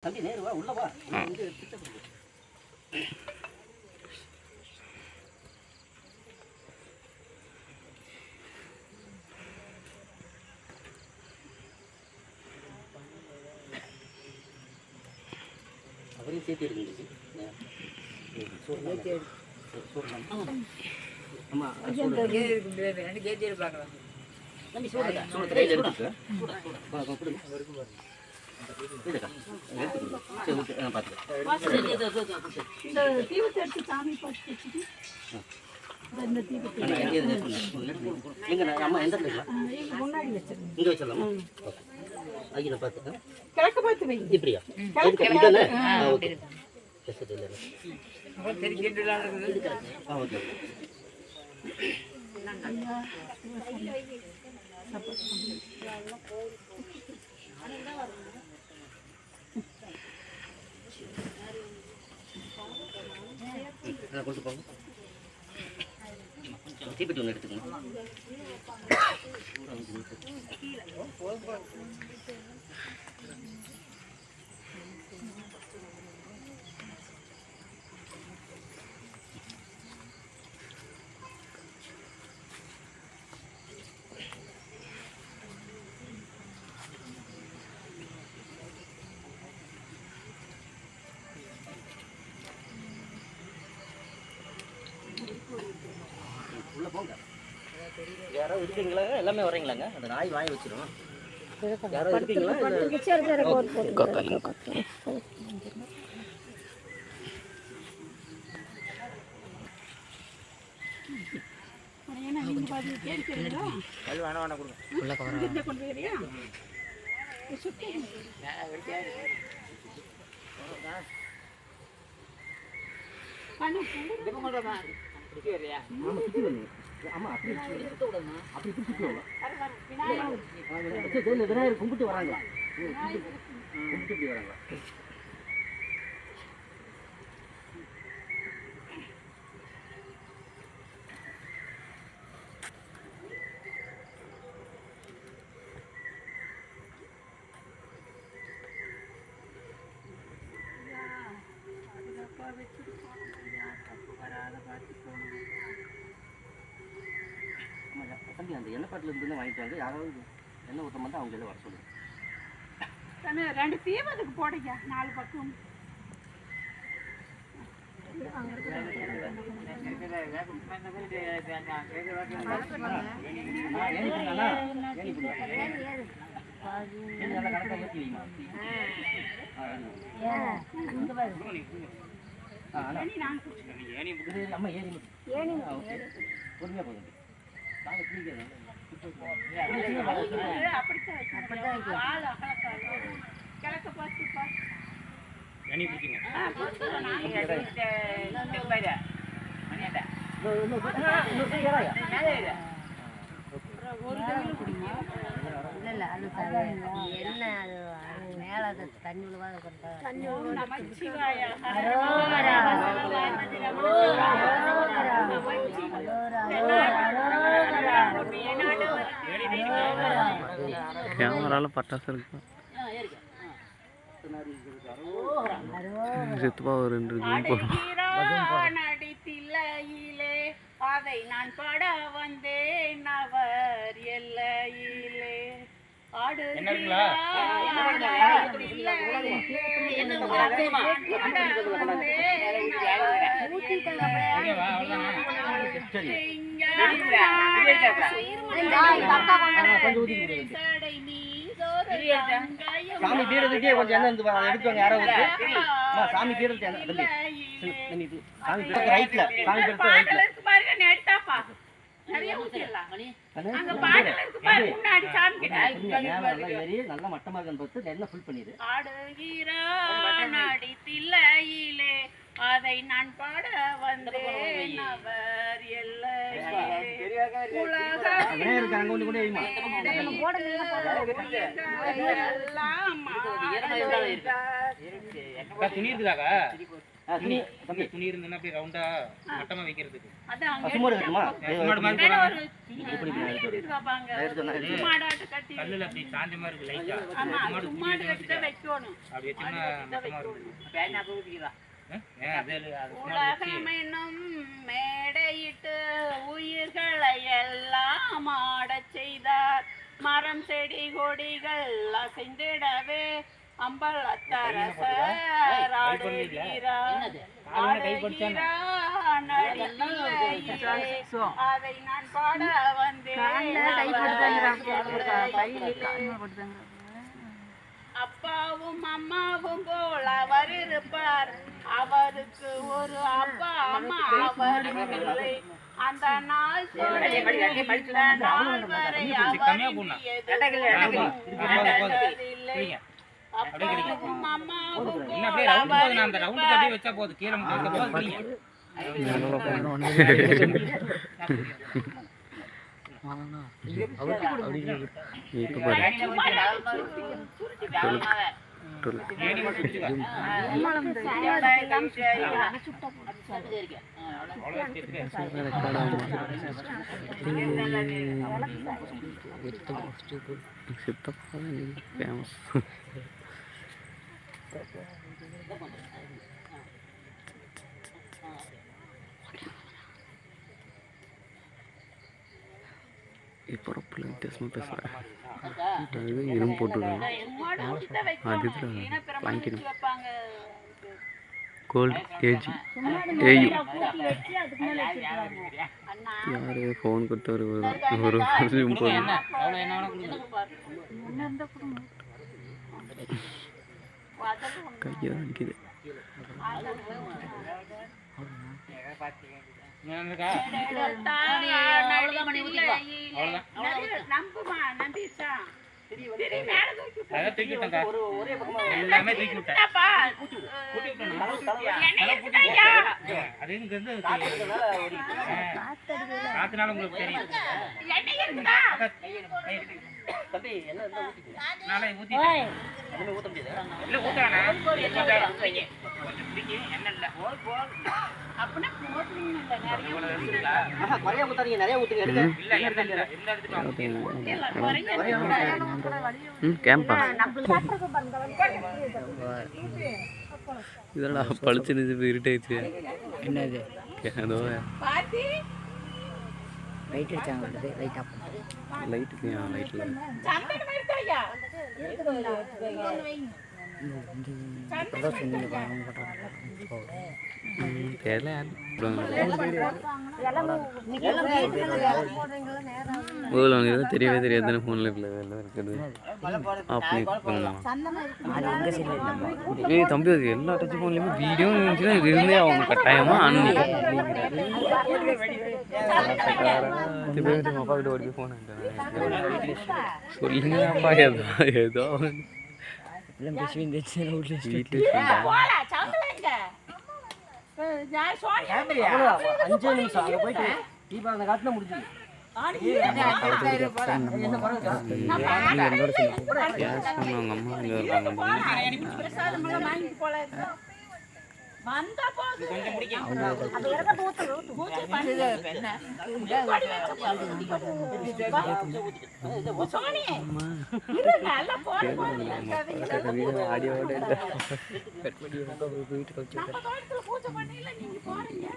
தம்பி நேரு வா உள்ள வா வந்து அவரையும் சேர்த்து எடுங்க ஆமா கேட்டி இருப்பாங்க தம்பி சூடா சூடா கையில எடுத்துக்க வா கொடுங்க கொண்டு போங்க தீப்பெட்டி ஒன்று எடுத்துக்கணும் உள்ள போங்க யாராவது இருக்கீங்களா எல்லாமே வரீங்களாங்க அந்த நாய் வாங்கி வச்சிரும் யாராவது இருக்கீங்களா விநாயகர் கும்பிட்டு வராங்களா கும்பிட்டு வராங்களா தம்பி அந்த எண்ணெய் பாட்டில் இருந்து வாங்கிட்டாங்க யாராவது எண்ணெய் ஊற்ற மட்டும் அவங்க எல்லாம் வர சொல்லுங்க ரெண்டு தீபத்துக்கு போடுங்க 4 பக்கம் அம்மா பொறுமையா போதும் தண்ணி கேமரால பட்டாசு இருக்கு செத்துப்பா ஒரு 2 நடித்தில்லையிலே அதை நான் பாட வந்தேன் அவர் எல்லையிலே சாமி பீடத்துக்கே கொஞ்சம் எண்ணெய் எடுத்துவாங்க யாராவது சாமி பீடத்து சாமி பீடத்து ரைட்ல சாமி பீடத்து ரைட்ல எடுத்தாப்பா நிறைய ஊத்திடலாம் அங்க பாட்டில் இருக்கு பாரு முன்னாடி சாமி கிட்ட நல்ல மட்டமா இருக்குன்னு பார்த்து எண்ணெய் ஃபுல் பண்ணிடு ஆடுகிறானடி தில்லையிலே அதை நான் பாட வந்தேன் அவர் எல்லையிலே விநாயகருக்கு அங்க ஒண்ணு கூட வைமா துணி இருக்குதாக்கா துணி தம்பி துணி இருந்ததுன்னா அப்படியே ரவுண்டா மட்டமா வைக்கிறதுக்கு. அதான் அங்க சும்மா இருக்குமா சும்மாடு மாதிரி மேல போடாம ஒரு எடுத்துக்காப்பாங்க. சும்மாடாட்டு கட்டி கல்லுல அப்படி சாஞ்ச மாதிரி இருக்கு லைட்டா. ஆமா சும்மாடு கட்டி தான் வைக்கணும். அப்படி வச்சோம்னா மட்டமா இருக்கும். அது உலகம் என்னும் மேடையிட்டு உயிர்களை எல்லாம் ஆடச் செய்தார். மரம் செடி கொடிகள் அசைந்திடவே அம்பலத்தரசர் ஆடுகிறார். அதை நான் பாட வந்தேன். அப்பாவும் அம்மாவும் போல் அவர் இருப்பார். அவருக்கு ஒரு அப்பா அம்மா அவர் இல்லை. அந்த நாள் நாள் வரை இல்லை. அப்பாவும் அம்மாவும் இன்னும் அப்படியே ரவுண்ட் போகுது. நான் அந்த ரவுண்டுக்கு அப்படியே வச்சா போதும். கீழே மட்டும் வைக்க போதும். பிடிங்க. ஏணி மட்டும் வச்சுக்கோ. அவ்வளவுதான் ஃபேமஸ். இப்போ ரொம்ப வித்தியாசமாக பேசுகிறேன். அது இரும்பு போட்டுருக்காங்க. அதுதான் வாங்கிக்கணும். கோல்டு ஏஜி ஏயு யார் ஃபோன் கொடுத்து ஒரு வருஷம் போதும். என்ன அவ்வளோ என்ன வேணா கொடுங்க. கையை அடிக்குது. அதான் தூக்கி விட்டேன்க்கா. எல்லாமே தூக்கி விட்டேன். அது இங்க இருந்து காத்துனால உங்களுக்கு தெரியும். தம்பி என்ன இருந்தா ஊத்திக்கங்க. நாளை ஊத்திட்டேன். அதுல ஊத்த முடியாது. இல்ல ஊத்தறானே. கொஞ்சம் பிடிக்கி எண்ணெய் இல்ல. அப்படினா போடுறீங்க இல்ல நிறைய ஆஹா குறைய ஊத்தாதீங்க, நிறைய ஊத்துங்க. எடுங்க. இல்ல எண்ணெய் இல்ல. எந்த எடுத்துட்டு கேம்பா இதெல்லாம் பழிச்சு இருட்டாயிடுச்சு. என்னது ஏதோ பாத்தி லைட் அடிச்சாங்க. லைட் ஆஃப் லைட்டுக்கு லைட்டில் சந்தன மாதிரி தாயா தெரியல. தெரியவே தெரியாது ஃபோனில் இருக்குது. ஆஃப் பண்ணி ஏய் தம்பி, அது எல்லா டச் ஃபோன்லேயுமே வீடியோ இருந்துச்சுன்னா இது இருந்தே அவங்க கட்டாயமாக அண்ணி அப்பா கிட்ட ஓடி ஃபோன் சொல்லுங்க அப்பா. ஏதோ வீட்டில் போடா சவுண்டலங்க நான் சோனியா அவ்வளவுதான். 5 நிமிஷம் அங்க போயிட்டு தீபாவளி காட்டுல முடிஞ்சது. என்ன பரவாயில்ல. கேஸ் அவங்க அம்மா இங்கே இருக்காங்க. பிரசாதம் எல்லாம் வாங்கி போல வந்தா போகுது. கொஞ்சம் பிடிக்கும். அது இறக்க போகுது. பூஜை பண்ணுது என்ன சோனி இது நல்ல போடு ஆடியோட நம்ம தோட்டத்துல பூஜை பண்ணல நீங்க போறீங்க